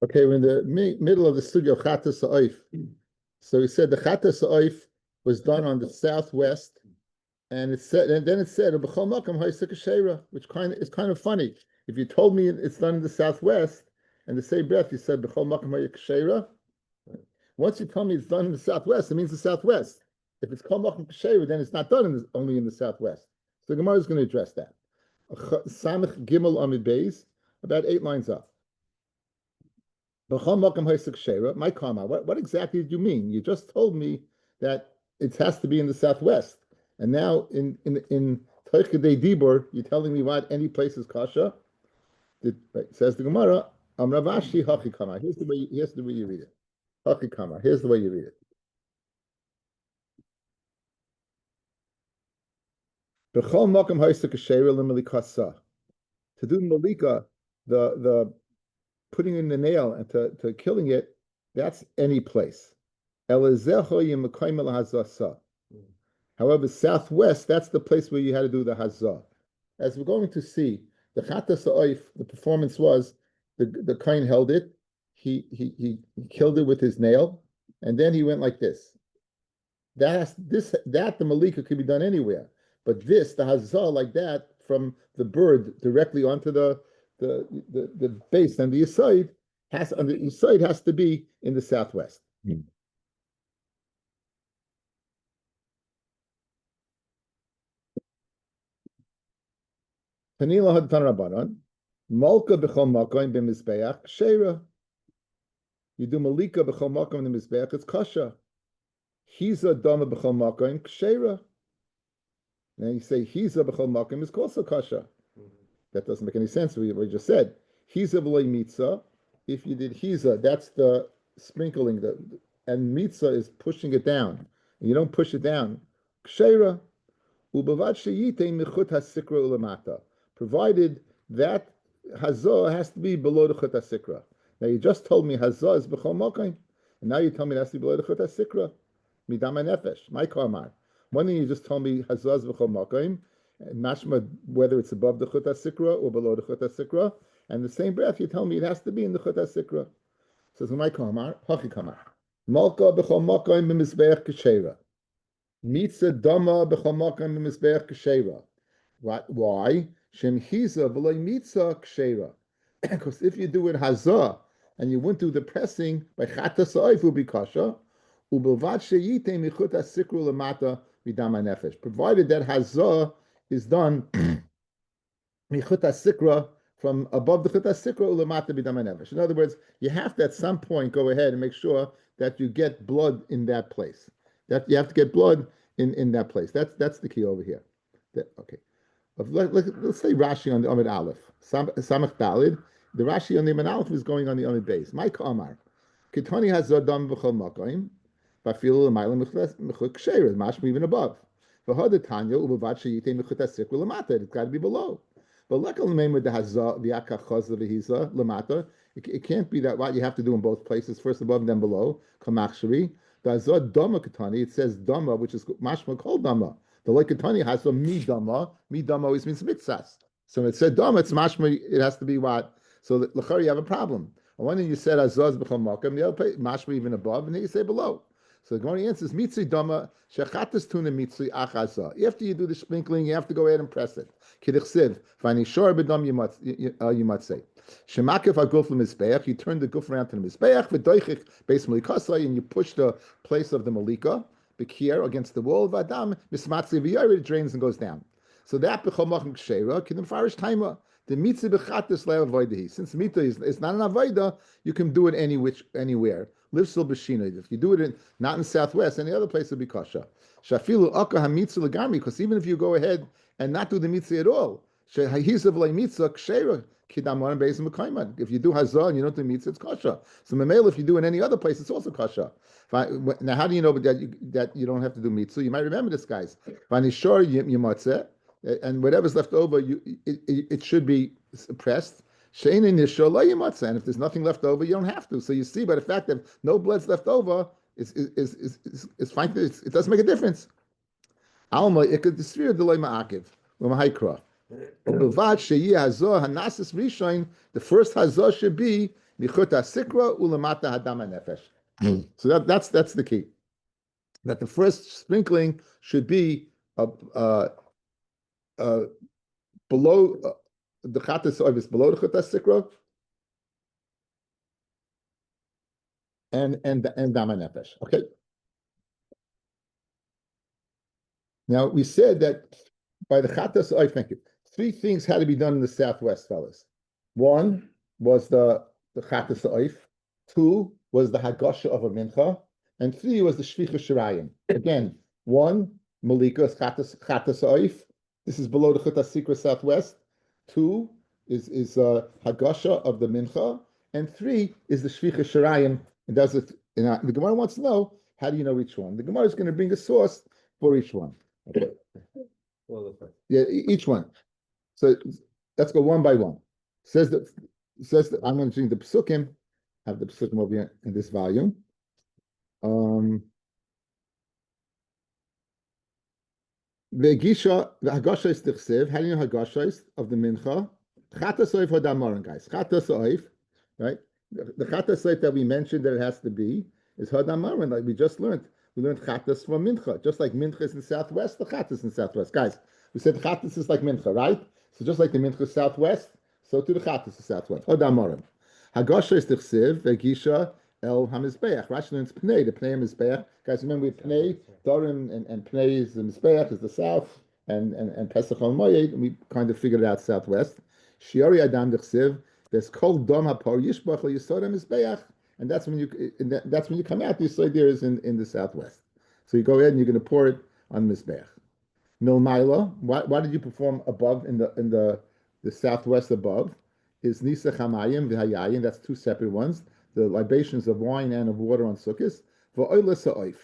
Okay, we're in the middle of the studio Chata Sa'if. So he said the Chata Sa'if was done on the southwest, and it said, and then it said B'chol Makam Ha'isik Shera, which is kind of funny. If you told me it's done in the southwest, and the same breath you said B'chol Makam Ha'isik Shera, once you tell me it's done in the southwest, it means the southwest. If it's Kol Makam Shera, then it's not done only in the southwest. So the Gemara is going to address that. Samech Gimel Amid Beis, about 8 lines up. My karma. What exactly did you mean? You just told me that it has to be in the southwest, and now in Teichadei Dibur, you're telling me what any place is kasha. Says the Gemara, Ravashi Hachi Kama. Here's the way you read it. Hachi Kama. Here's the way you read it. B'chol makam ha'isik kasher l'melikasa. To do malika, the putting in the nail and to killing it, that's any place. However, southwest, that's the place where you had to do the hazah. As we're going to see, the Chata Sa'if, the performance was the Kain held it, he killed it with his nail, and then he went like this. That the malika could be done anywhere, but the hazah like that from the bird directly onto the base and the Yisoid has to be in the southwest. Tanila had Tanrabanan, Malka b'chol makom b'mizbeach sheira. You do malika b'chol makom in the mizbeach, it's kasha. Hiza dama b'chol makom sheira. And you say hiza b'chol makom is also kasha. That doesn't make any sense. We just said hiza v'loy mitzah. If you did hiza, that's the sprinkling, and mitzah is pushing it down. And you don't push it down. Ksheira ubavad sheyite michut hasikra ulamata. Provided that hazah has to be below the chut hasikra. Now you just told me hazah is b'chol makom, and now you tell me it has to be below the chut hasikra. Midam nefesh. My karmar. One thing you just told me hazah is b'chol makom. Mashma, whether it's above the chut hasikra or below the chut hasikra, and the same breath you tell me it has to be in the chut hasikra. Says my kamar, hachi kamar, malka b'chol makom b'mizbeach k'sheira, mitzah dama b'chol makom b'mizbeach k'sheira. Why? Shem hiza v'loy mitzah k'sheira. Because if you do it hazah and you wouldn't do the pressing by chata sa'if will be kasha, u'bilvad sheyite michut hasikra lemata midam nefesh. Provided that hazah is done michut hasikra from above the chut hasikra ulamata b'dam nefesh. In other words, you have to at some point go ahead and make sure that you get blood in that place. That you have to get blood in that place. That's the key over here. Okay. Let's say Rashi on the Amid Aleph. Samach Dalid. The Rashi on the Amid Aleph is going on the Amid base. My Kamar. Kitoni has Zodam v'chol makom. Bafilu l'mayla mechut ksheir. Mashma even above. It's got to be below. But luckily, with the hazah, the akachaz, the hiza, lamata, it can't be that what you have to do in both places, first above and then below. Kamachshari, the hazah dama katani, it says dama, which is mashma called dama. The like katani has some mi dama always means mitzas. So it said dama, it's mashma, it has to be what? So l'chari, you have a problem. And one thing you said hazah b'chol makom, the other place, mashma even above, and then you say below. So the Gemara answers, Mitzri Dama, Shechatas Tuna Mitzri Achaza. After you do the sprinkling, you have to go ahead and press it. Kiddichsiv, Vani Shor Bedam Yumatzei. Shemakif HaGuf LeMizbeach, you turn the guf around to the Mizbeach, V'doichik Beis Malikasai, and you push the place of the Malika, Bekir, against the wall, Vadam, Mismatzi V'yari, it drains and goes down. So that B'chol Machem Kshera, Kidim Farish Taima, the Mitzri B'chatas Le'avoidahi. Since Mitzri is not an Avoida, you can do it anywhere. Livsil b'shina. If you do it not in southwest, any other place would be kasha. Shafilu akka hamitzah legami. Because even if you go ahead and not do the mitzvah at all, shehahizav mitzvah kshera kidamon beis mekayman. If you do hazah and you don't do mitzvah, it's kasha. So memel, if you do in any other place, it's also kasha. Now, how do you know that you don't have to do mitzvah? You might remember this, guys. Vanishor yimatzeh, and whatever's left over, it should be pressed. And if there's nothing left over, you don't have to. So you see, by the fact that no blood's left over, is fine. It doesn't make a difference. Alma, it could dispute the loy ma'akiv, Ubevad sheyi hazor hanasis rishon. The first hazor should be michut hasikra ulamata hadam nefesh. So that's the key. That the first sprinkling should be below the chatas oiv is below the chutas sikra and dama nefesh. Okay. Now we said that by the chatas oiv, thank you. 3 things had to be done in the southwest, fellas. 1 was the chatas oiv. 2 was the hagasha of a mincha, and 3 was the shvicha shirayim. Again, 1 malika is chatas oif. This is below the chutas sikra southwest. 2 is hagasha of the mincha, and 3 is the shvicha shirayim. And does it? The Gemara wants to know, how do you know each one? The Gemara is going to bring a source for each one. Okay. Yeah, each one. So let's go one by one. Says that I'm going to bring the psukim. Have the psukim over here in this volume. The hagasha is tichsev. How do you know hagasha is of the mincha? Chatas oif hadamaran, guys. Chatas oif, right? The chatas oif that we mentioned that it has to be is hadamaran, like we just learned. We learned chatas from mincha, just like mincha is in the southwest. The chatas in the southwest, guys. We said chatas is like mincha, right? So just like the mincha is southwest, so to the chatas is southwest. Hadamaran. Hagasha is tichsev. Vegisha el hamizbeach. Rashi learns pnei. The pnei mizbeach. Guys, remember we pnei Dorim and pnei is the mizbeach is the south, and Pesach al Moyed. We kind of figured it out southwest. Shiori adam tichsev. There's kol dom hapor yishbach yisod mizbeach, and that's when you come out. The yisod there is in the southwest. So you go ahead and you're going to pour it on mizbeach. Milmaila. Why did you perform above in the southwest above? Is Nisa Chamayim v'Hayayim, that's 2 separate ones. The libations of wine and of water on Sukkot. V'Oila Sa'oif,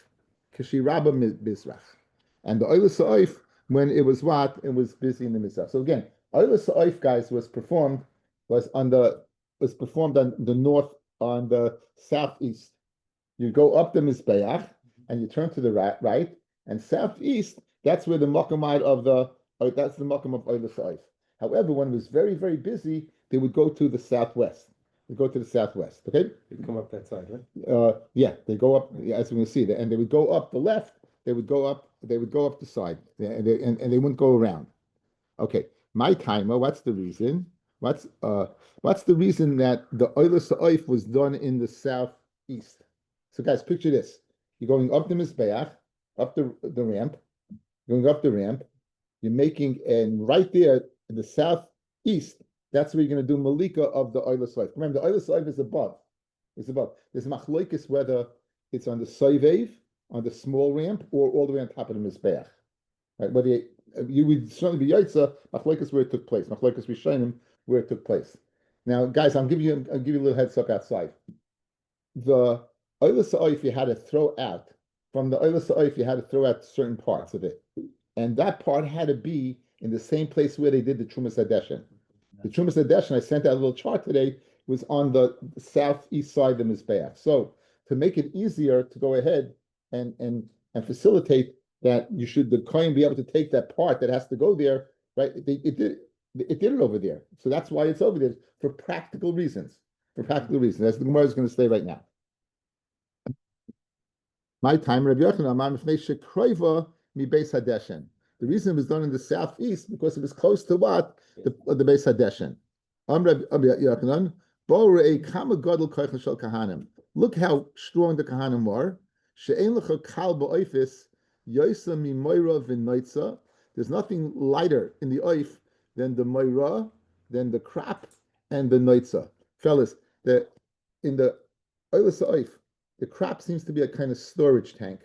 Kishiraba Bizrach. And the Oila Sa'oif, when it was what? It was busy in the Mizrach. So again, Oila Sa'oif, guys, was performed on the north, on the southeast. You go up the Mizbeach, and you turn to the right, and southeast, that's where the Makamite that's the Makam of Oila Sa'oif. However, when it was very, very busy, they would go to the southwest. They go to the southwest. Okay, they come up that side, right? Yeah, they go up. As we're going to see, and they would go up the left. They would go up. They would go up the side, and they wouldn't go around. Okay, my timer. What's the reason? What's the reason that the Oila Sa'oif was done in the southeast? So, guys, picture this: you're going up the Mizbeach, up the ramp, going up the ramp. You're making, and right there in the southeast. That's where you're going to do malika of the Oila Sa'oif. Remember, the Oila Sa'oif is above. It's above. There's machlokes whether it's on the Soivev, on the small ramp, or all the way on top of the Mizbeach. Right? Whether you would certainly be Yaitza, machlokes where it took place. Machlokes Rishonim where it took place. Now, guys, I'll give you a little heads up outside. The Oila Sa'oif you had to throw out. From the Oila Sa'oif you had to throw out certain parts of it. And that part had to be in the same place where they did the Trumas Hadeshen. The Trumas Hadeshen, I sent out a little chart today, was on the southeast side of the Mizbeach. So to make it easier to go ahead and facilitate that, the Kohen be able to take that part that has to go there, right? It did it over there. So that's why it's over there, for practical reasons. For practical reasons. That's the Gemara is going to say right now. My time, Rabbi Yochanan, Amar Mifnei Shekroiva Mi Beis Hadeshen. The reason it was done in the southeast because it was close to what? The Beis Hadeshen. Look how strong the Kahanim are. There's nothing lighter in the oif than the moira, than the crap, and the noitza. Fellas, in the oilas oif, the crap seems to be a kind of storage tank,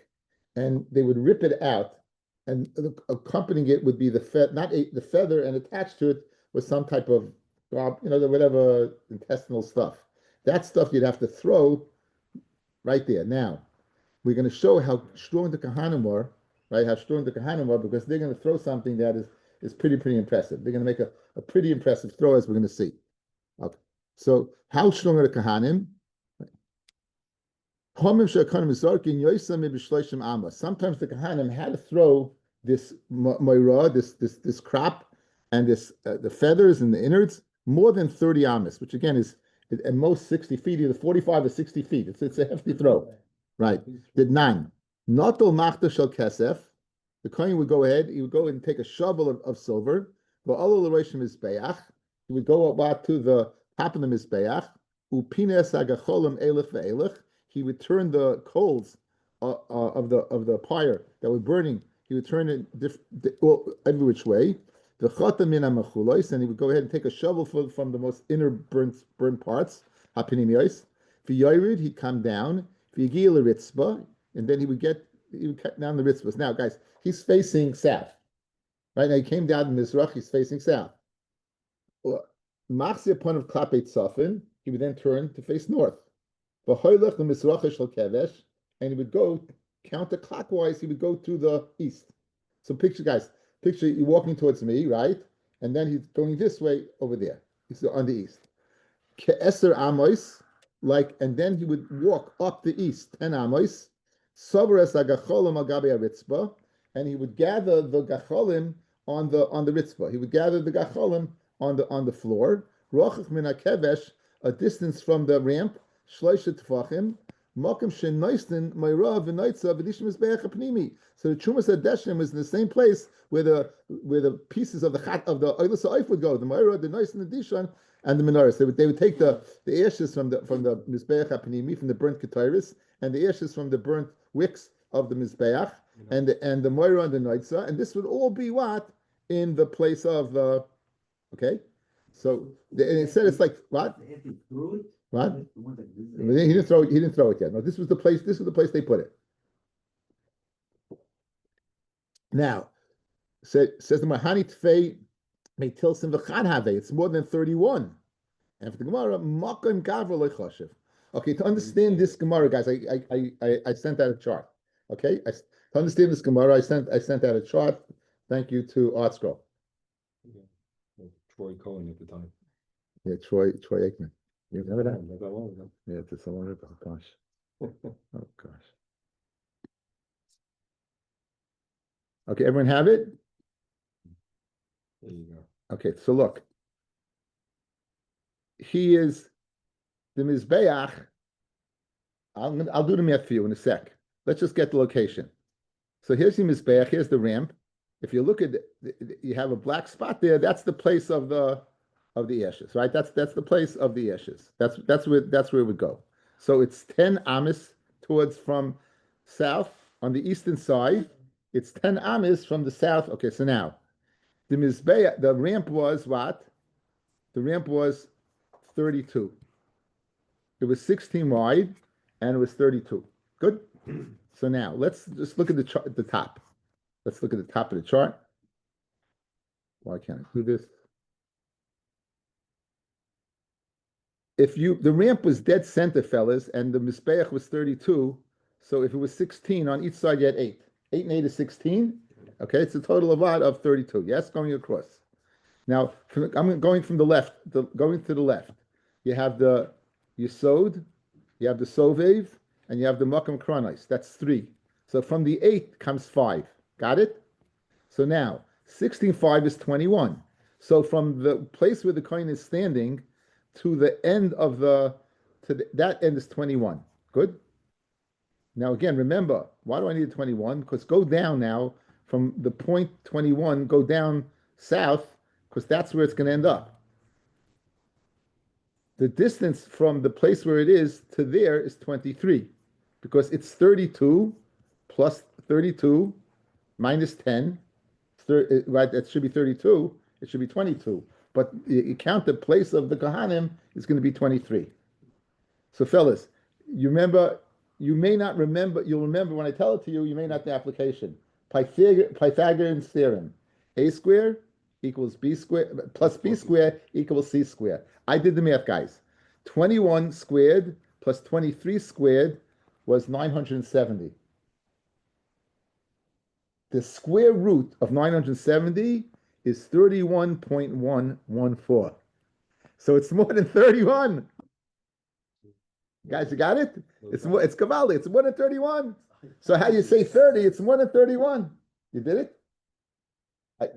and they would rip it out. And accompanying it would be the feather, and attached to it was some type of, whatever intestinal stuff. That stuff you'd have to throw right there. Now, we're going to show how strong the Kahanim are, right? How strong the Kahanim are, because they're going to throw something that is pretty impressive. They're going to make a pretty impressive throw, as we're going to see. Okay. So, how strong are the Kahanim? Sometimes the Kahanim had to throw this moira, this crop, and this the feathers and the innards, more than 30 amas, which again is at most 60 feet, either 45 or 60 feet. It's a hefty throw, right? Did none. Not al machta shel kesef. The kohen would go ahead. He would go and take a shovel of silver. V'alo l'rosh mizbeach. He would go up to the top of the mizbeach. Upines agacholim elech ve'elech. He would turn the coals of the pyre that were burning. He would turn it every which way. The chata min hamachulos, and he would go ahead and take a shovel from the most inner burnt parts. Hapinimiyos. V'yorid, he'd come down. V'yigil ritzba, and then he would cut down the ritzbas. Now, guys, he's facing south. Right now, he came down the Mizrach. He's facing south. Machzi upon of klapet sofin, he would then turn to face north. V'hoylech the Mizrach shel kevesh, and he would go counterclockwise. He would go to the east. So picture you're walking towards me, right? And then he's going this way over there. He's on the east. Ke'eser amos, and then he would walk up the east, 10 amos. Sobres agacholim al gabi ritzba, and he would gather the gacholim on the ritzba. He would gather the gacholim on the floor. Rochach min hakevesh, a distance from the ramp. Shloisha tefachim. Makom shenoisten mayra v'noitza v'dishim mizbeach hapnimi. So the Trumas Hadeshim is in the same place where the pieces of the oilus ha'oif would go. The mayra, the nois, and the dishan, and the menorahs. They would take the ashes from the mizbeach hapnimi, from the burnt ketairis, and the ashes from the burnt wicks of the mizbeach, and the mayra and the noitza, and this would all be what in the place of the. Okay, so instead it's like what? What? He didn't throw it yet. No, this was the place. This was the place they put it. Now, says the Mahani Tfei Meitilsim v'chad have. It's more than 31. And for the Gemara, Makom Gavra Lechoshev. Okay, to understand this Gemara, guys, I sent out a chart. Okay, to understand this Gemara, I sent out a chart. Thank you to ArtScroll. Yeah. Troy Cohen at the time. Yeah, Troy Aikman. You remember that? Not that long ago. Yeah, it's a long ago. Oh gosh. Oh gosh. Okay, everyone have it? There you go. Okay, so look. He is the Mizbeach. I'll do the math for you in a sec. Let's just get the location. So here's the Mizbeach, here's the ramp. If you look at you have a black spot there, that's the place of the ashes, right? That's the place of the ashes. That's where it would go. So it's 10 amis towards from south on the eastern side. It's 10 amis from the south. Okay, so now the mizbeach, the ramp was what? The ramp was 32. It was 16 wide and it was 32. Good. So now let's just look at the chart at the top. Let's look at the top of the chart. Why can't I do this? The ramp was dead center, fellas, and the mizbeach was 32. So if it was 16 on each side, you had 8. 8 and 8 is 16. Okay, it's a total of what? Of 32. Yes, going across. Now, I'm going from the left. Going to the left, you have the Yesod, you have the Sovev, and you have the Makam Kronos. That's 3. So from the 8 comes 5. Got it? So now, 16.5 is 21. So from the place where the coin is standing to the end of that end is 21. Good? Now again, remember, why do I need 21? Because go down now from the point 21, go down south, because that's where it's going to end up. The distance from the place where it is to there is 23, because it's 32 plus 32 minus 10, right? That should be 32. It should be 22. But you count the place of the Kohanim is going to be 23. So, fellas, you may not remember. You'll remember when I tell it to you. You may not the application. Pythagorean theorem: a square equals b square plus b square equals c square. I did the math, guys. 21 squared plus 23 squared was 970. The square root of 970 is 31.114. So it's more than 31. Guys, you got it? It's Cavalli. It's more than 31. So how do you say 30? It's more than 31. You did it?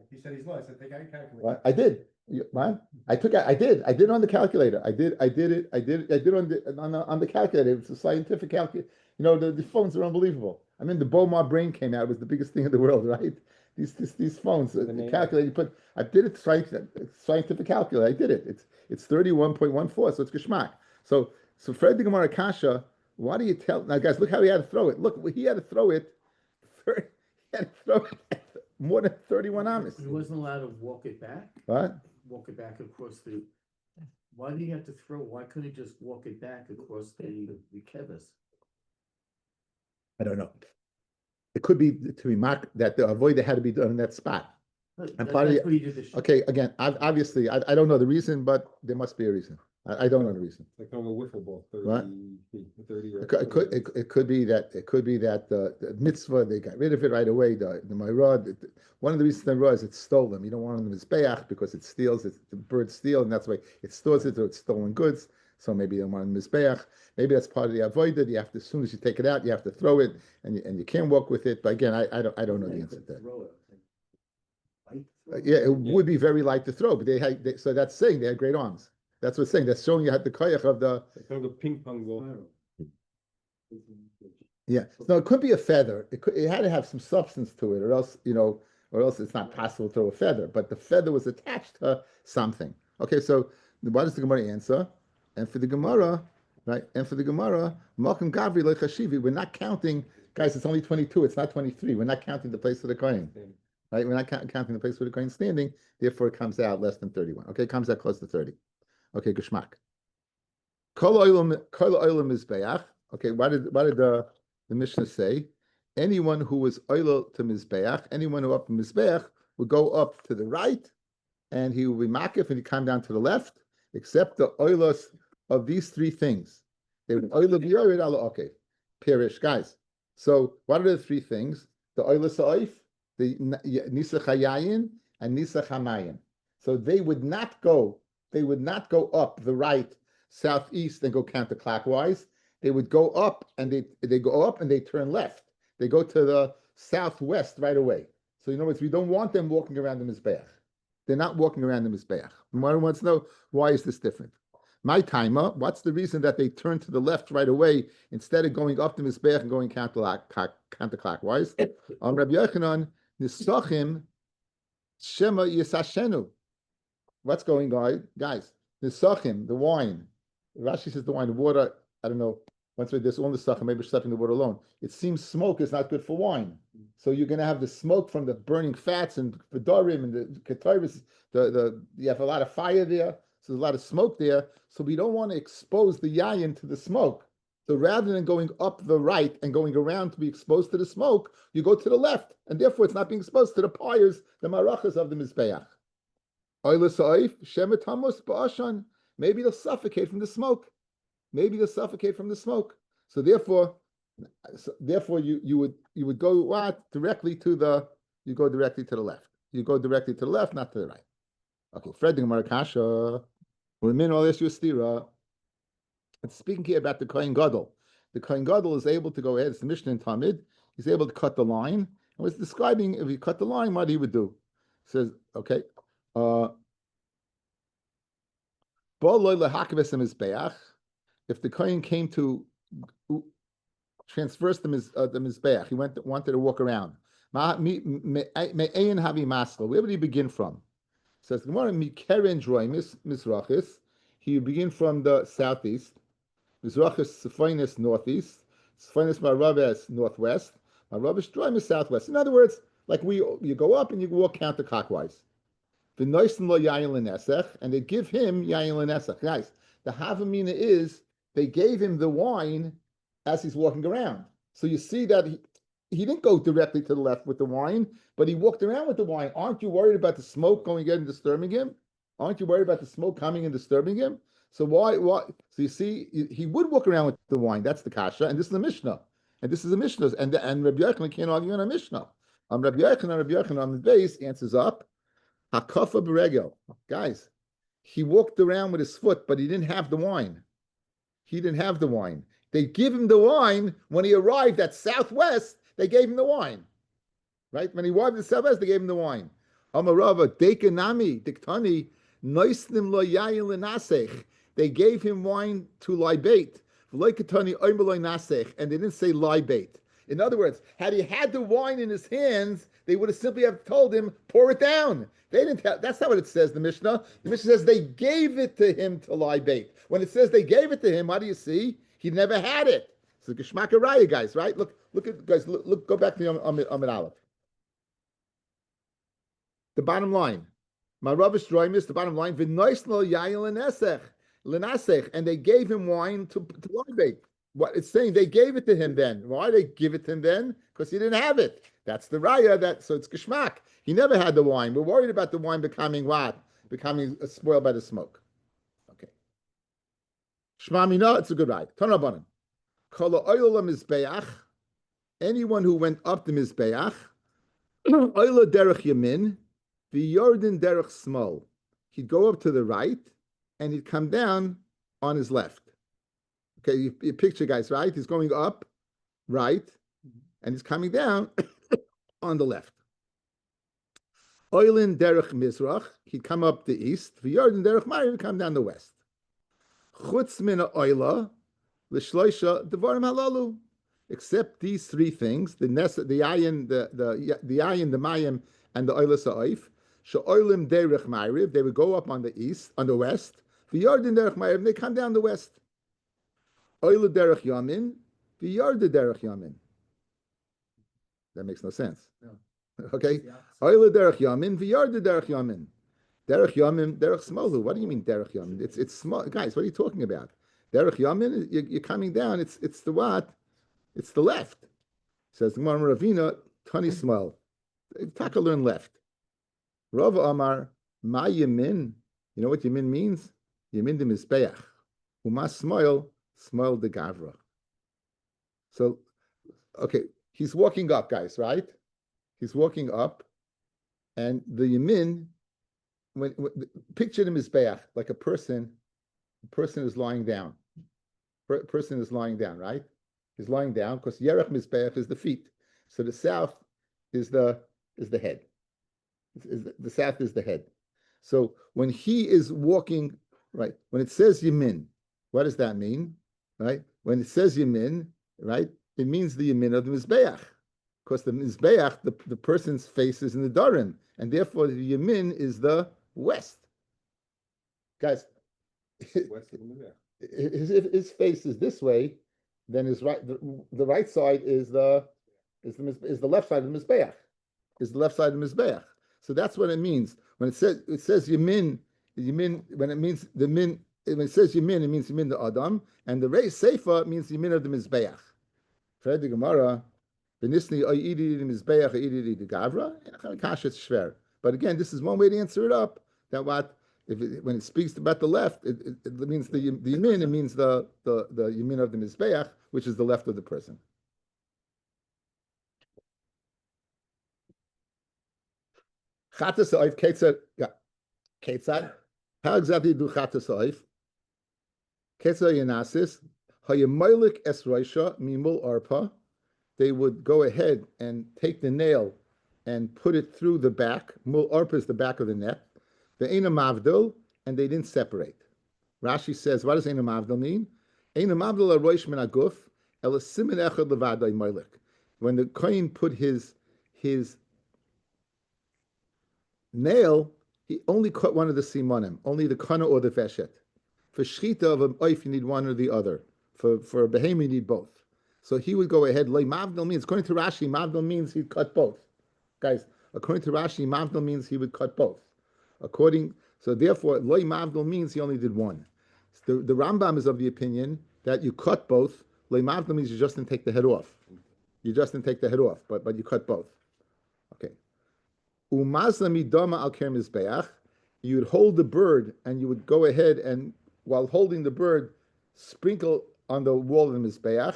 He said he's low. I said, take out your calculator. Right? I did. Man, I did it on the calculator. I did it on the calculator. It's a scientific calculator. You know, the phones are unbelievable. I mean, the Bowmar brain came out. It was the biggest thing in the world, right? These phones, the calculator. I did it scientific calculator. I did it. It's 31.14, so it's geschmack. So Fred the Gemara Kasha, why do you tell now, guys? Look how he had to throw it. Look, he had to throw it. He had to throw it more than 31 amis. He wasn't allowed to walk it back. What? Walk it back across the. Why did he have to throw? Why couldn't he just walk it back across the kevis? I don't know. It could be to be marked that the avoid had to be done in that spot. And part of That's what he did this. Okay, again, obviously, I don't know the reason, but there must be a reason. I don't know the reason. Like throwing a wiffle ball, 30 What? feet, 30 or It could be that the mitzvah, they got rid of it right away. The Mayrod, one of the reasons the Mayrod is it's stolen. You don't want them as Mizbeach because it steals, the birds steal, and that's why it stores it, or it's stolen goods. So maybe they don't want them Mizbeach. Maybe that's part of the avoided. You have to, as soon as you take it out, you have to throw it, and you can't walk with it. But again, I don't know the answer to that. Yeah, it would be very light to throw, but so that's saying they had great arms. That's what's saying. That's showing you had the koyach of the. like kind of a ping pong ball. Yeah, no, it could be a feather. It had to have some substance to it, or else it's not possible to throw a feather. But the feather was attached to something. Okay, so what does the Gemara answer? And for the Gemara, right? And for the Gemara, Malkum Gavri Lechashivi. We're not counting, guys. It's only 22. It's not 23. We're not counting the place of the kohen. Right? We're not counting the place where the kohen standing. Therefore, it comes out less than 31. Okay, it comes out close to 30. Okay, geschmack. Kol oilam mizbeach. Okay, why did the Mishnah say? Anyone who was oil to mizbeach, anyone who up to mizbeach would go up to the right, and he will be makif, and he come down to the left, except the oilos of these three things. They would oil b'yored ala. Okay, perish, guys. So what are the three things? The oilos oif, the nisach hayayin, and nisach hamayin. So they would not go up the right, southeast, and go counterclockwise. They would go up and they go up and they turn left. They go to the southwest right away. So in other words, we don't want them walking around the Mizbeach. They're not walking around the Mizbeach. One wants to know, why is this different? My timer, what's the reason that they turn to the left right away instead of going up the Mizbeach and going counterclockwise? On Rabbi Yochanan, Nisachim Shema Yisashenu. What's going on, guys? The sachim, the wine. Rashi says the wine, the water. I don't know. Once we this on the sachim, maybe stuffing the water alone. It seems smoke is not good for wine. So you're going to have the smoke from the burning fats and kedarim and the ketaris. You have a lot of fire there, so there's a lot of smoke there. So we don't want to expose the yayin to the smoke. So rather than going up the right and going around to be exposed to the smoke, you go to the left, and therefore it's not being exposed to the pyres, the marachas of the mizbeach. Maybe they'll suffocate from the smoke. So therefore you would go what? Directly to the left. You go directly to the left, not to the right. Okay, Fred the Gemara Kasha. It's speaking here about the Kohen Gadol. The Kohen Gadol is able to go ahead. It's the Mishnah in Talmud. He's able to cut the line. And was describing if he cut the line, what he would do. He says, okay. If the Kohen came to transverse the Mizbeach, he wanted to walk around. Where would he begin from? It says Gemara Mikeren Droimis Mizrachis. He would begin from the southeast. Mizrachis Sephonis northeast. Sephonis Maraves northwest. Maraves Droimis southwest. In other words, like you go up and you walk counterclockwise. And they give him yayin l'nesach. Guys, the havamina is they gave him the wine as he's walking around. So you see that he didn't go directly to the left with the wine, but he walked around with the wine. Aren't you worried about the smoke going in and disturbing him? Aren't you worried about the smoke coming and disturbing him? So why? So you see, he would walk around with the wine. That's the kasha, and this is the Mishnah, and this is the Mishnah, and Rabbi Yochanan can't argue on a Mishnah. Rabbi Yochanan on the base answers up. Hakafa b'regel. Guys, he walked around with his foot, but he didn't have the wine. They give him the wine when he arrived at southwest. They gave him the wine, right? When he arrived at southwest, they gave him the wine. Amarava dekanami diktani noisnim lo yayin lenasech. They gave him wine to libate. V'loikatani oimeloi nasech, and they didn't say libate. In other words, had he had the wine in his hands, they would have simply have told him, pour it down. They didn't have, that's not what it says, the Mishnah. The Mishnah says they gave it to him to libate. When it says they gave it to him, what do you see? He never had it. It's the Geshmak Raya, guys, right? Look at, guys, look, go back to the Amid Aleph. The bottom line. My rubbish is the bottom line, V'noisno yayin lenasech, and they gave him wine to libate. What it's saying, they gave it to him then. Why did they give it to him then? Because he didn't have it. That's the raya. So it's geshmak. He never had the wine. We're worried about the wine becoming what? Becoming spoiled by the smoke. Okay. Shma mina, it's a good ride. Tanabanim. Kala oila mizbeach. Anyone who went up the mizbeach, oila derech yamin, v'yordin derech small. He'd go up to the right, and he'd come down on his left. Okay, you picture, guys, right? He's going up, right, and he's coming down on the left. Oilin derech mizrach, he'd come up the east. V'yardin derech ma'ariv, he'd come down the west. Chutz min oila, l'shloisha devarim halalu. Except these three things: the ayin, the ayin, the mayim, and the oila sa'if. She'oilim derech ma'ariv, they would go up on the east, on the west. V'yardin derech ma'ariv, they come down the west. Oila derech yamin, v'yarda derech yamin. That makes no sense. No. Okay? Oila derech yamin, v'yarda derech yamin. Derech yamin, derech smalu. What do you mean derech yamin? It's small. Guys, what are you talking about? Derech yamin, you're coming down. It's the what? It's the left. Says the Gemara Ravina, tani small. Taka learn left. Rava Amar, ma yamin. You know what yamin means? Yamin de mizbeach. Uma smile. Smile the Gavra. So, okay, he's walking up, guys, right? He's walking up, and the Yamin, when picture the Mizbeach, like a person is lying down. Person is lying down, right? He's lying down because Yerech Mizbeach is the feet. So the south is the head. The south is the head. So when he is walking, right, when it says Yamin, what does that mean? Right? When it says Yamin, right, it means the Yamin of the Mizbeach. Because the Mizbeach, the person's face is in the Darim, and therefore the Yamin is the west. Guys, West of the Mizbeach. if his face is this way, then his right, the right side is the left side of the Mizbeach. Is the left side of the Mizbeach. So that's what it means. When it says Yamin, when it means the min. When it says Yamin, it means Yamin the Adam, and the Reis Seifa means Yamin of the Mizbeach. Fred the Gemara, Benisni Oidi the Mizbeach Oidi the Gavra, and Kasha it's schwer. But again, this is one way to answer it up. That when it speaks about the left, it means the Yamin. It means the Yamin of the Mizbeach, which is the left of the person. Chatas Oif Ketzad. How exactly do Chatas Oif? Ketza Yanasis, Hayamolik Esroisha, Mimul Arpa, they would go ahead and take the nail and put it through the back. Mul Arpa is the back of the neck. The Eina Mavdil, and they didn't separate. Rashi says, what does Eina Mavdil mean? Eina Mavdil Aroish Min Aguf, Elasimin Echad Levadai Moilik. When the Kohen put his nail, he only cut one of the simonim, only the kana or the veshet. For shchita of an oif, you need one or the other. For a behem, you need both. So he would go ahead. Lay mavdil means, according to Rashi, mavdil means he'd cut both. Guys, according to Rashi, mavdil means he would cut both. So therefore, lay mavdil means he only did one. The Rambam is of the opinion that you cut both. Lay mavdil means you just didn't take the head off. You just didn't take the head off, but you cut both. Okay. Umazla midama al ker mizbeach. You would hold the bird and you would go ahead and, while holding the bird, sprinkle on the wall of the mizbeach.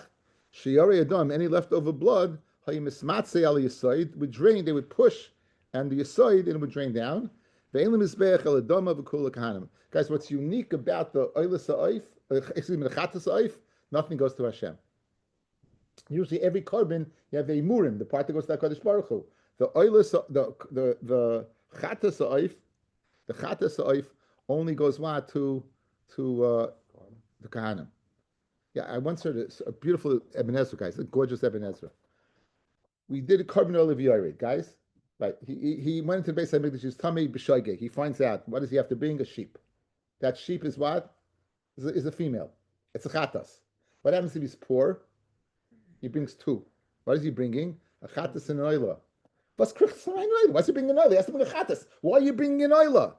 Shiyari adam, any leftover blood, hayimismatze al yisoid would drain. They would push, and the yisoid and it would drain down. Ve'en mizbeach al adama v'kula kahanim. Guys, what's unique about the oilas ha'oif, the chatas ha'oif, nothing goes to Hashem. Usually, every carbon you have a murim, the part that goes to Hakadosh Baruch Hu. The oilas, the Chata Sa'if, the Chata Sa'if only goes what to the Kahanim. Yeah, I once heard a beautiful Ibn Ezra, guys, a gorgeous Ibn Ezra. We did a carbon oil of Yored, guys. Right. He went into the base of Hamikdash, his tummy b'shoige. He finds out, what does he have to bring? A sheep. That sheep is what? Is a female. It's a chatas. What happens if he's poor? He brings two. What is he bringing? A chatas and an oila. What's he bringing an oila? He has to bring a chatas. Why are you bringing an oila?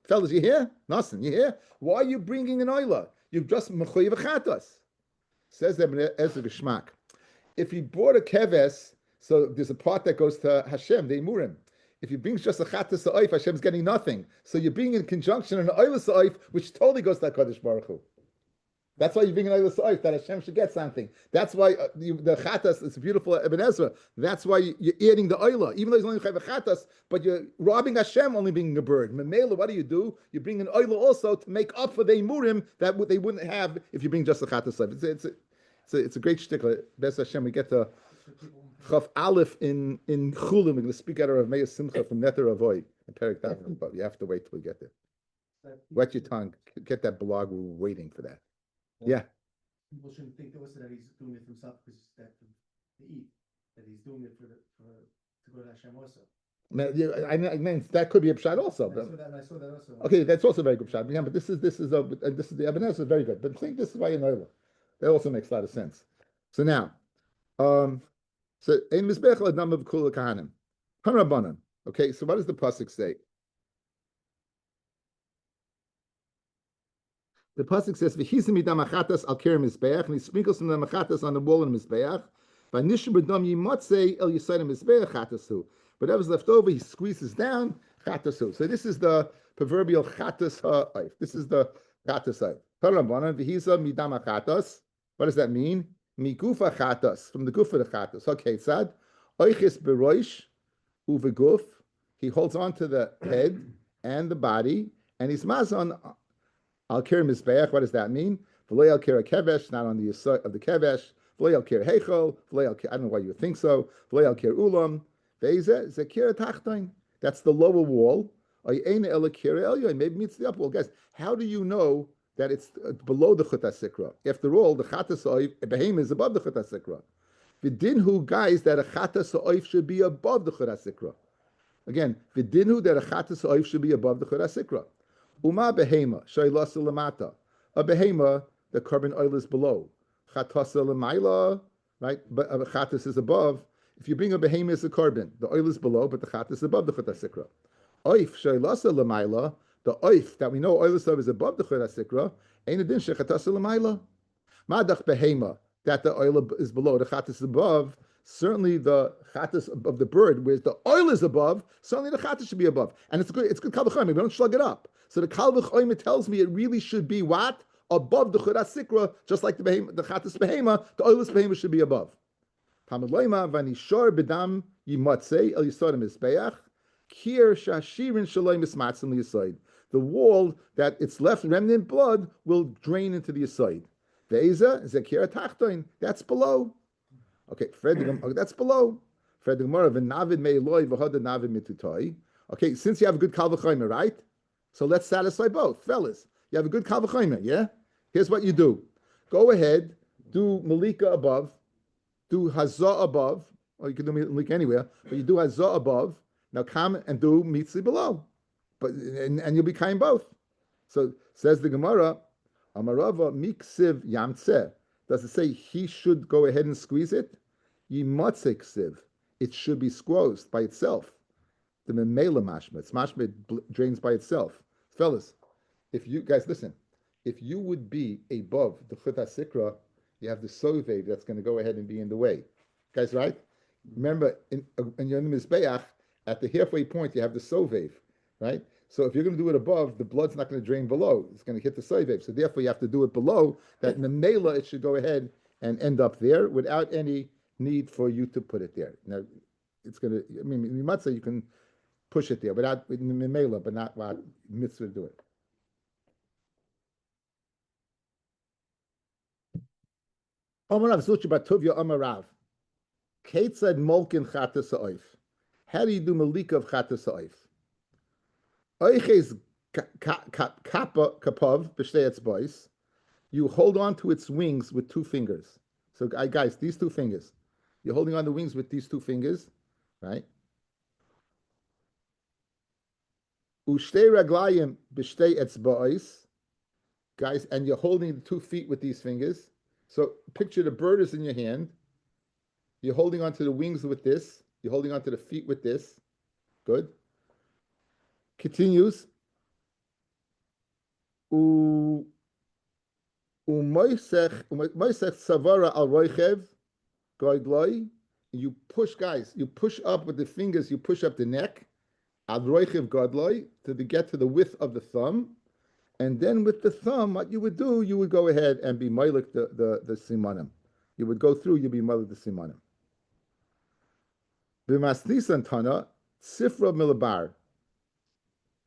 Fellas, you hear? Nothing. You hear? Why are you bringing an oila? You've just mechuyev a chatas. Says Ibn Ezra B'Shmak. If he brought a keves, so there's a part that goes to Hashem, the Imurim. If you bring just a chatas sa'if, Hashem's getting nothing. So you're being in conjunction an oila sa'if, which totally goes to HaKadosh Baruch Hu. That's why you bring an oila sa'if, that Hashem should get something. That's why the chatas, it's beautiful Ibn Ezra. That's why you're adding the oila, even though he's only chayv chatas, but you're robbing Hashem only being a bird. Memela, what do? You bring an oila also to make up for the Imurim that they wouldn't have if you bring just a chatas sa'if. It's a great shtickler. Best Hashem, we get to Chaf Aleph in Chulim. We're going to speak out of Meir Simcha from Neter Avoy and Perek Daven, but you have to wait till we get there. Wet your tongue. Get that blog. We're waiting for that. Yeah. People shouldn't think also that he's doing it for himself because that to eat. That he's doing it to go to Hashem also. I mean that could be a pshat also. But, I saw that also. Okay, that's also a very good pshat. Yeah, but this is the Ebenezer is very good. But I think this is why you know it. That also makes a lot of sense. So now, so in Mizbech Adam of Kula Kahanim, Hanrabanan. Okay, so what does the pasuk say? The pasuk says, "V'chizim midam achatas al kerem mizbeach," and he sprinkles some achatas on the wall in mizbeach. V'nishim b'dam yimatzei el yisayim mizbeach chatasu. Whatever's left over, he squeezes down chatasu. So this is the proverbial chatas ha'ayf. This is the chatas ha'ayf. Hanrabanan v'chizim midam achatas. What does that mean? Migufa chatas, from the guf of the chatas. Okay, sad. Oichis beroish uveguf. He holds on to the head and the body, and he's mazon al kir mizbeach. What does that mean? V'loy al kir kevesh, not on the yisod of the kevesh. V'loy al kir heichol. V'loy al kir. I don't know why you would think so. V'loy al kir ulam. Ve'ezeh zekir tachtoin. That's the lower wall. Oyein el kir elyoin. Maybe meets the upper wall. Guys, how do you know that it's below the Chut HaSikra? After all, the Chatas Ha'oif, Behem is above the Chut HaSikra. V'dinhu, guys, that a Chatas Ha'oif should be above the Chut HaSikra. Again, v'dinhu, that a Chatas Ha'oif should be above the Chut HaSikra. Uma Behema, Shaylasa Lamata. A Behema, the carbon oil is below. Chatasa Lamaila, right? But a Chatas is above. If you bring a Behema as a carbon, the oil is below, but the Chatas is above the Chut HaSikra. Oif, Shaylasa Lamaila, the oif that we know oil is above the chut hasikra, ain't a din shechatas l'mayla. Madach behema, that the oil is below, the chatas is above. Certainly the chatas of the bird, whereas the oil is above, certainly the chatas should be above. And it's good kal v'chomer, we don't slug it up. So the kal v'chomer tells me it really should be what? Above the chut hasikra, just like the chatas behema, the oilus behema should be above. Tamid loima v'nishor b'dam yimatzei el yisodim mizbeach, kir shashirin shaloi mismatzim liyisoid. The wall that its left remnant blood will drain into the aside. Ve'eza zekir tachtoin. That's below. Okay, that's below. Okay, since you have a good kal v'chomer, right? So let's satisfy both, fellas. You have a good kal v'chomer, yeah? Here's what you do. Go ahead, do malika above, do hazah above, or you can do malika anywhere, but you do hazah above. Now come and do mitzli below. But and you'll be kind both. So says the Gemara, Amarava miksiv yamtzeh. Does it say he should go ahead and squeeze it? Yimatzik siv. It should be squozed by itself. The memela mashma. Mashma drains by itself. Fellas, if you guys listen, if you would be above the chut hasikra, you have the sovev that's going to go ahead and be in the way. Guys, right? Remember, in your mizbeach, at the halfway point, you have the sovev. Right? So if you're going to do it above, the blood's not going to drain below. It's going to hit the soivev. So therefore, you have to do it below. That in the mela, it should go ahead and end up there without any need for you to put it there. Now, it's going to, I mean, you might say you can push it there without in the mela, but not what mitzvah to do it. Amarav Zuchi Batuvya Amarav. Kate said Molkin Chatas Ha'oif. How do you do malika of Chatas Ha'oif? Oiches kapov b'shtei etzbos. You hold on to its wings with two fingers. So, guys, these two fingers. You're holding on the wings with these two fingers, right? Ushtei raglayim b'shtei etzbos. Guys, and you're holding the 2 feet with these fingers. So picture the bird is in your hand. You're holding onto the wings with this. You're holding onto the feet with this. Good. Continues. Umoisech savara al roichev goidloi. You push, guys. You push up with the fingers. You push up the neck. Al roichev godloi to get to the width of the thumb. And then with the thumb, what you would do, you would go ahead and be meilik the simanim. You would go through, you'd be meilik the simanim. B'masnisan tana, sifra milabar.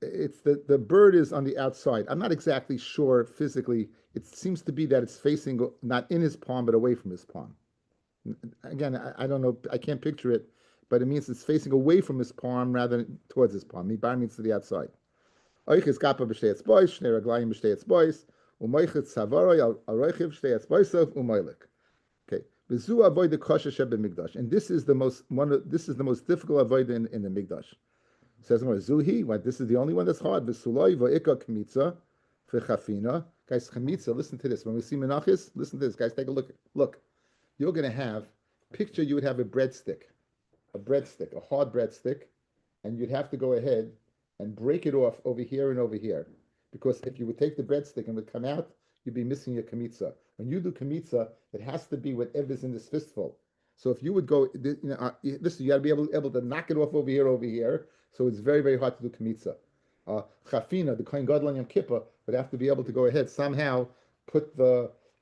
It's the bird is on the outside. I'm not exactly sure physically. It seems to be that it's facing not in his palm, but away from his palm. Again, I don't know. I can't picture it, but it means it's facing away from his palm rather than towards his palm. Mibar means to the outside. Oiches kappa b'shtei etzbos, shnei raglayim b'shtei etzbos, u'moichet savaroi al roichiv shtei etzbosov u'moilik. Okay, v'zu avoid the kosher sheb b'migdash, and this is the most difficult avoid in the migdash. It says more zuhi. What? This is the only one that's hard. V'suloi v'ika kmitza v'chafina. Guys, chamitza. Listen to this. When we see menachis, listen to this. Guys, take a look. Look, you're going to have. Picture you would have a breadstick, a hard breadstick, and you'd have to go ahead and break it off over here and over here. Because if you would take the breadstick and it would come out, you'd be missing your kamitza. When you do kamitza, it has to be whatever's in this fistful. So if you would go, listen, you got to be able to knock it off over here. So it's very, very hard to do kamitza. Chafina, the Kohen Gadol on Yom Kippur, would have to be able to go ahead somehow put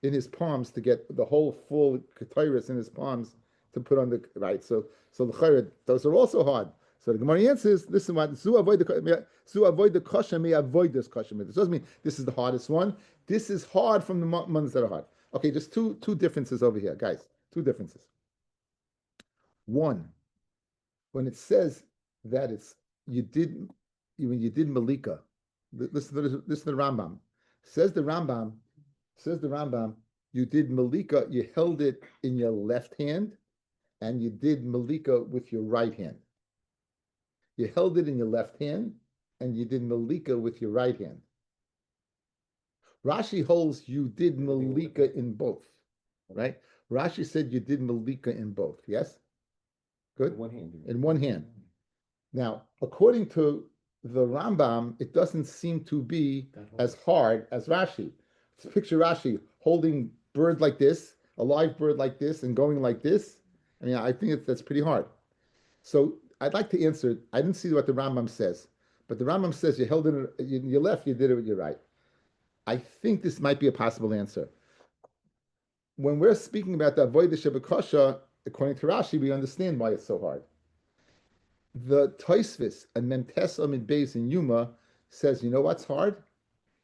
in his palms to get the whole full ketairis in his palms to put on the right. So the chayred, those are also hard. So the Gemara answers, listen, what zu avoid the kosher may avoid this kosher. This doesn't mean this is the hardest one. This is hard from the ones that are hard. Okay, just two differences over here, guys. Two differences. One, when it says that when you did malika, listen to the Rambam. Says the Rambam, you did malika, you held it in your left hand, and you did malika with your right hand. You held it in your left hand, and you did malika with your right hand. Rashi holds you did malika in both, right? Rashi said you did malika in both, yes? Good? In one hand. Now, according to the Rambam, it doesn't seem to be as hard as Rashi. So picture Rashi holding bird like this, a live bird like this, and going like this. I mean, I think that's pretty hard. So I'd like to answer. I didn't see what the Rambam says, but the Rambam says you held it in your left, you did it with your right. I think this might be a possible answer. When we're speaking about the avodah shebekosha, according to Rashi, we understand why it's so hard. The Tosfos and Memtes Amid Beis in Yuma says, you know what's hard?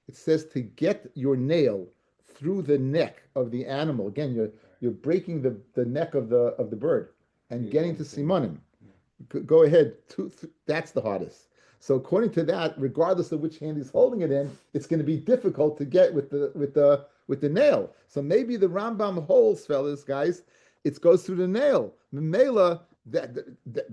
It says to get your nail through the neck of the animal. Again, you're breaking the neck of the bird and getting to simanim. Go ahead. That's the hardest. So according to that, regardless of which hand he's holding it in, it's going to be difficult to get with the nail. So maybe the Rambam holds, fellas, guys, it goes through the nail. Memela, that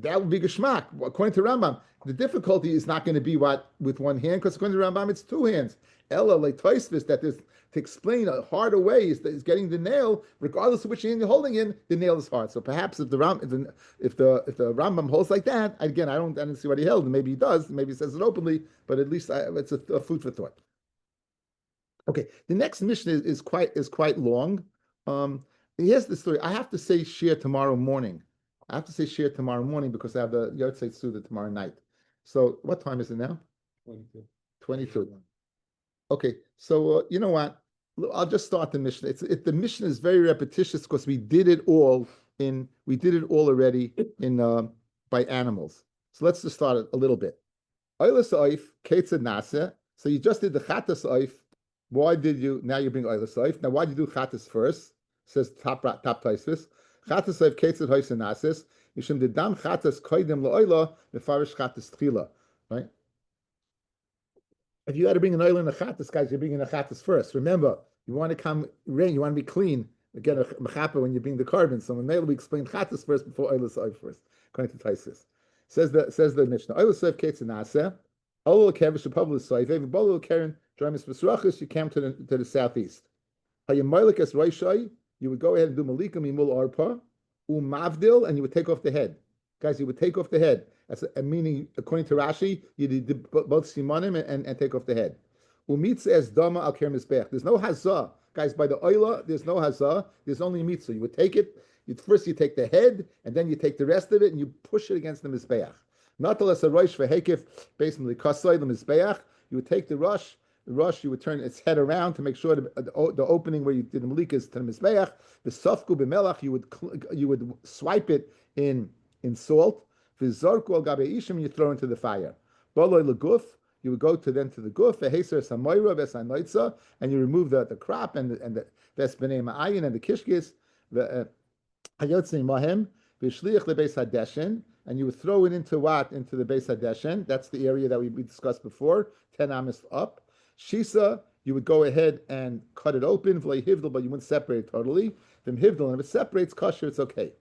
would be geschmack. According to Rambam, the difficulty is not going to be with one hand, because according to Rambam, it's two hands. Ella like Tosfos, that is to explain a harder way is getting the nail, regardless of which hand you're holding in, the nail is hard. So perhaps if the Rambam holds like that, again, I didn't see what he held. Maybe he does. Maybe he says it openly, but at least it's a food for thought. Okay, the next mission is quite long. Here's the story. I have to say share tomorrow morning. Because I have the Yotzei Suda tomorrow night. So what time is it now? 22. Okay, so you know what? I'll just start the mission. The mission is very repetitious because we did it all already in by animals. So let's just start it a little bit. Oilas oif, ketzad nasa. So you just did the chatas oif. Why did you? Now you bring oilas oif. Now why did you do chatas first? Says top Tosfos. Chatas oif ketzad hoisen nasis. Mishum dedam chatas koidem laoila mefarish chatas tchila. Right. If you had to bring an oil in a chattas, guys, you're bringing a chattas first. Remember, you want to come rain, you want to be clean. Again, a mechapa when you bring the carbon. So when we explain chattas first before oil oil first, according to Taisus. Says the Mishnah. Oil soif ketzinasa, oil kevish pavul soif. If bolo keren dramis besrachus, you came to the southeast. Hayamolik as roishai, you would go ahead and do malika mimul arpa, umavdil, and you would take off the head. Guys, you would take off the head. Meaning, according to Rashi, you did both simanim and take off the head. Umitza as dama al ker mizbech. There's no hazah, guys. By the oila, there's no hazah. There's only mitzvah. You would take it. First, you take the head, and then you take the rest of it, and you push it against the mizbeach. Not unless a rosh for hekif, based on the kasai the mizbeach. You would take the rush. The rush, you would turn its head around to make sure the opening where you did the malik is to the mizbeach. The safku b'melach, you would swipe it in salt. V'zarku al gabe ishim, you throw into the fire. Boloi leguf, you would go to the guf, v'heser samoira v'sanoitza, and you remove the crop and the vesbenei ma'ayin and the kishkis, hayotzei mahem, v'shliach lebeis hadeshen, and you would throw it into what? Into the beis hadeshen. That's the area that we discussed before, 10 amas up. Shisa, you would go ahead and cut it open, v'lei hivdal, but you wouldn't separate it totally. V'im hivdal, and if it separates kosher, it's okay.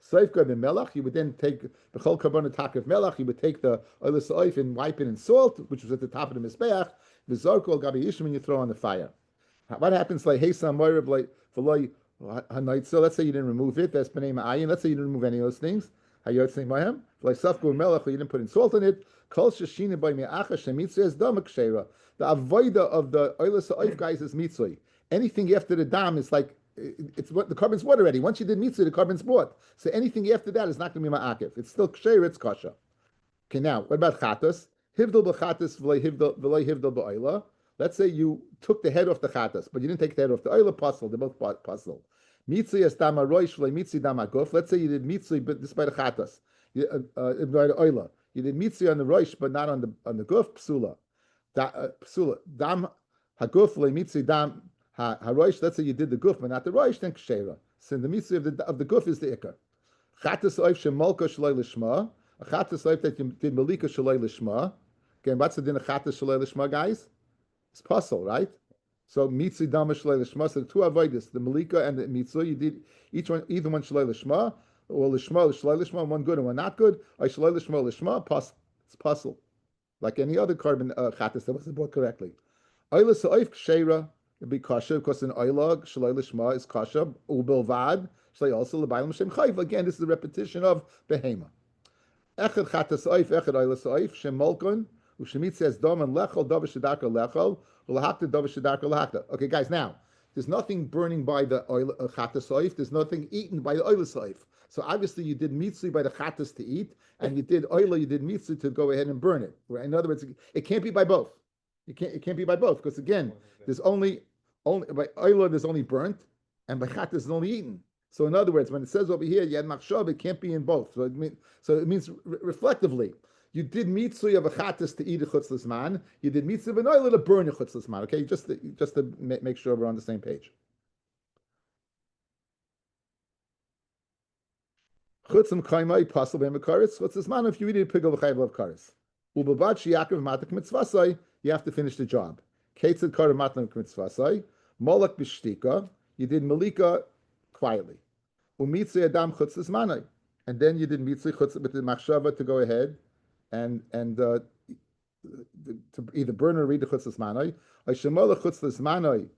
Seifka the melach, you would then take the chol karbon of melach, you would take the oil soif and wipe it in salt, which was at the top of the mizbeach, the zarkol gabi yishim, and you throw on the fire. What happens like hesam moirav like v'loy hanaitza? Let's say you didn't remove it. That's b'nei ma'ayin. Let's say you didn't remove any of those things. Hayotzei mayim like safku melach, you didn't put in salt in it. Kol sheshina by me'acha shemitzah is damak sheira. The avoida of the oil soif guys is mitzvah. Anything after the dam is like. It's what the carbon's bought already. Once you did mitzvah, the carbon's bought. So anything after that is not going to be ma'akif. It's still ksher, it's kasha. Okay, now what about chatas? Hivdal b'chatas v'lei hivdal b'oila. Let's say you took the head off the chatas, but you didn't take the head off the oila puzzle. They're both puzzle. Mitzvah is dama roish v'lei mitzvah dama guf. Let's say you did mitzvah, but this by the chatas, by the oila. You did mitzvah on the roish, but not on the guf. Psula, psula dam haguf v'lei mitzvah dam. Haroish, let's say you did the guf, but not the roish, then kshera. So the mitzvah of the guf is the ikar. Chatas oif shemalka shaloi lishma. A chatas oif that you did malika shaloi lishma. Again, what's the din of chatas shaloi lishma, guys? It's puzzle, right? So mitzvah dama shaloi lishma. So the two avodas, the malika and the mitzvah, you did either one shaloi lishma or lishma shaloi lishma, one good and one not good. Or shaloi lishma, it's puzzle, like any other carbon chatas that wasn't bought correctly. Oila oif kshera. It'd be kasha because an oilag shalai lishma is kasha ubilvad shalai also lebayim shem chayv. Again, this is a repetition of behema. Echad chatas oif echad oilas oif shem molkon ushemit says dom and lechol davar shadaka lechol ulahakta davar shadaka lahakta. Okay, guys, now there's nothing burning by the oil chatas oif. There's nothing eaten by the oilas oif. So obviously you did mitzvah by the chatas to eat, and you did oila, you did mitzvah to go ahead and burn it. Right? In other words, it can't be by both. It can't be by both because again, there's only by oila there's only burnt, and by chatas is only eaten. So in other words, when it says over here you had machshav, it can't be in both. So it means reflectively, you did mitzvah of a chatas to eat a chutzlas man, you did mitzvah of an oila to burn a chutzlas man. Okay, just to make sure we're on the same page. Chutzim kaimai pasal b'mekaris chutzlas man. If you eat it, pigel v'chayv of karis. Ubavad sheyakov matak mitzvasai. You have to finish the job. Ketzad kar matlam mitzvasai. Molak b'shtika, you did malika quietly. Umitzay adam chutzlas manai, and then you did mitzay chutzlas with the machshava to go ahead and to either burn or read the chutzlas manai. Ayshamola chutzlas manai,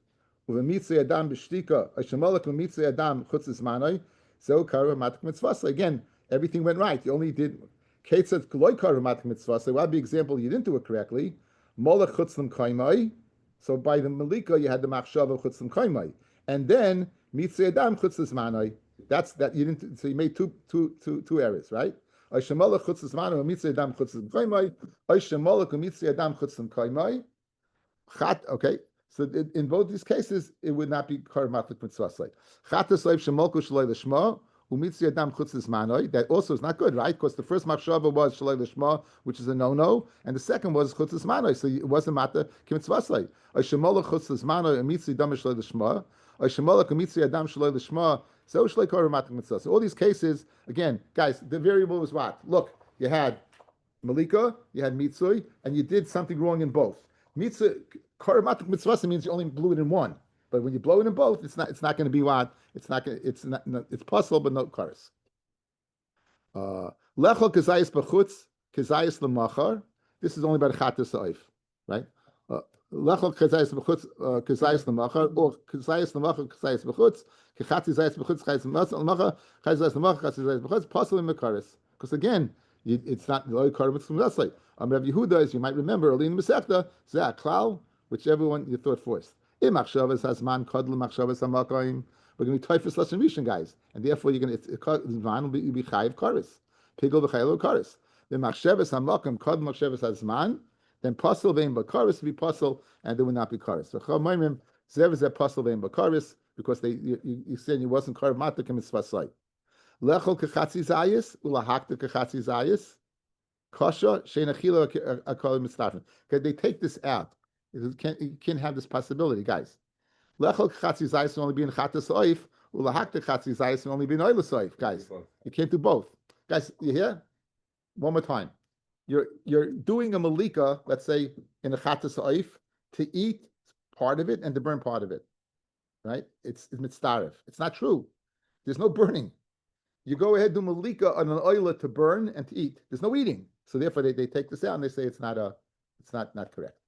uvemitzay adam b'shtika. Ayshamola umitzay adam chutzlas manai. So kar matak mitzvasai. Again, everything went right. You only did ketzad kloy kar matak mitzvasai. What would be example? You didn't do it correctly. Molach chutzlam kaimai. So by the malika, you had the machshava chutzlam kaimai, and then mitzvah adam chutzlas manai. That's that you didn't. So you made two errors, right? Ayshamalach chutzlas manai, mitzvah adam chutzlam kaimai. Ayshamalach mitzvah adam chutzlam kaimai. Chat. Okay. So in both these cases, it would not be karmatlik mitzvah. Chatas leiv shemalku shalei lishma. That also is not good, right? Because the first machshava was shalei lishma, which is a no-no, and the second was chutzlas manoi, so it wasn't matter kimitzvaslei. Oishemola chutzlas manoi emitzvi dam shalei lishma. Oishemola emitzvi adam shalei lishma. So shalei kor matak mitzvah. So all these cases, again, guys, the variable was what? Look, you had malika, you had mitzvah, and you did something wrong in both. Mitzvah karmatik mitzvah means you only blew it in one. But when you blow it in both, it's not going to be what? It's not going. It's possible, but no kares. Lechol kezayis b'chutz kezayis l'machar. This is only by the chatas oif, right? Lechol kezayis b'chutz kezayis l'machar, or kezayis l'machar kezayis b'chutz kechatzi zayis b'chutz kezayis l'machar kezayis l'machar kezayis zayis b'chutz possible mekaris. Because again, it's not loy karmitz from that side. Rabbi Yehuda, as you might remember, early in the Masechta, zeh klal, whichever one you thought first. Im machshavas has man kadlu machshavas hamakoim. We're going to be typhus less than rishon, guys, and therefore you're going to man will be chayiv karis. Pigel b'chaylo karis. The machshavas hamakom kadlu machshavas has man. Then pasul vein bakaris will be pasul, and there will not be karis. So chamaimim zev is a pasul vein bakaris because you said you wasn't karev matak and mitzvah. Lechol kechatzi zayis ulahakta kechatzi zayis kasha sheinachila akol mitzvah. Okay, they take this out. You can't have this possibility, guys. Lechol kechatzi zayis will only be in chatas oif. Ulahakta kechatzi zayis will only be in oilus oif, guys. You can't do both, guys. You hear? One more time. You're doing a malika, let's say in a chatas oif, to eat part of it and to burn part of it, right? It's mitzdarif. It's not true. There's no burning. You go ahead do malika on an oila to burn and to eat. There's no eating. So therefore they take this out and they say it's not correct.